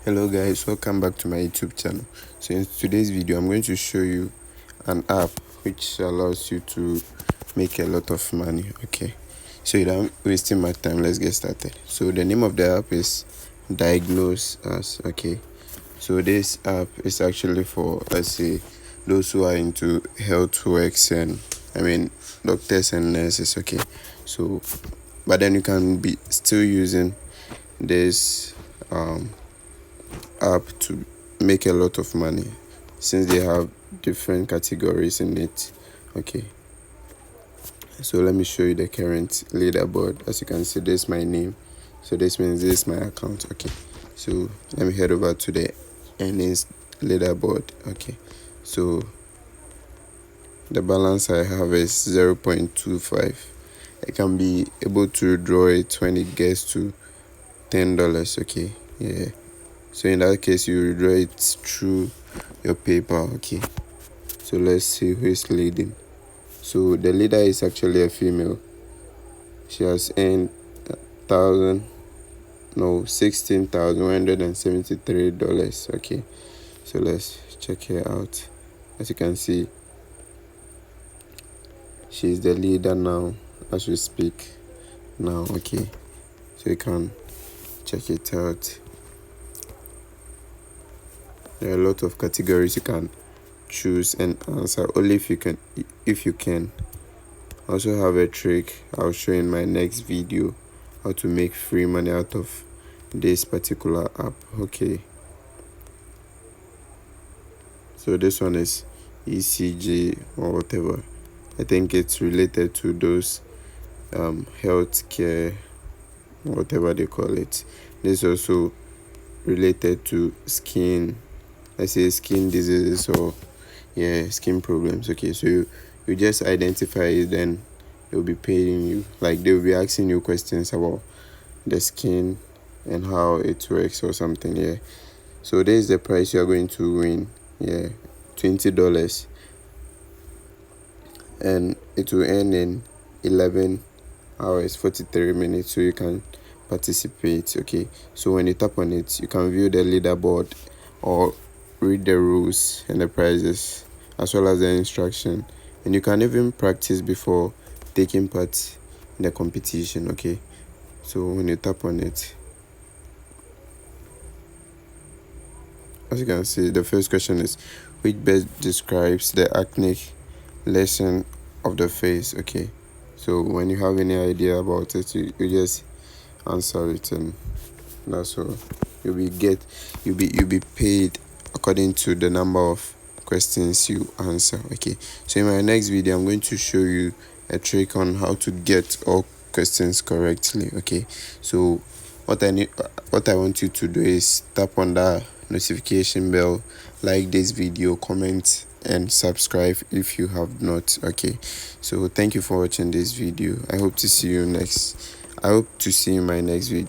Hello guys, welcome back to my YouTube channel. So in today's video I'm going to show you an app which allows you to make a lot of money. Okay, so without wasting my time, let's get started. So the name of the app is DIAGNOSUS. Okay, so this app is actually for, let's say, those who are into health works and doctors and nurses. Okay, so but then you can be still using this app to make a lot of money since they have different categories in it. Okay, so let me show you the current leaderboard. As you can see, this is my name, so this means this is my account. Okay, so let me head over to the earnings leaderboard. Okay, so the balance I have is 0.25. I can be able to withdraw it when it gets to $10. Okay, yeah, so in that case you withdraw it through your PayPal. Okay, so let's see who is leading. So the leader is actually a female. She has earned $16,173. Okay, so let's check her out. As you can see, she's the leader now as we speak now. Okay, so you can check it out. There are a lot of categories you can choose and answer only if you can. I also have a trick I'll show in my next video, how to make free money out of this particular app. Okay, so this one is ECG or whatever. I think it's related to those healthcare, whatever they call it. This is also related to skin, let's say skin diseases or skin problems. Okay, so you just identify it, then they'll be paying you, like they'll be asking you questions about the skin and how it works or something. Yeah, so this is the price you are going to win. Yeah, $20, and it will end in 11 hours 43 minutes, so you can participate. Okay, so when you tap on it, you can view the leaderboard or read the rules and the prizes as well as the instruction, and you can even practice before taking part in the competition. Okay, so when you tap on it, as you can see, the first question is, which best describes the acne lesion of the face? Okay, so when you have any idea about it, you just answer it, and that's all. You'll be paid according to the number of questions you answer. Okay, so in my next video I'm going to show you a trick on how to get all questions correctly. Okay, so what I want you to do is tap on that notification bell, like this video, comment and subscribe if you have not. Okay, so thank you for watching this video. I hope to see you in my next video.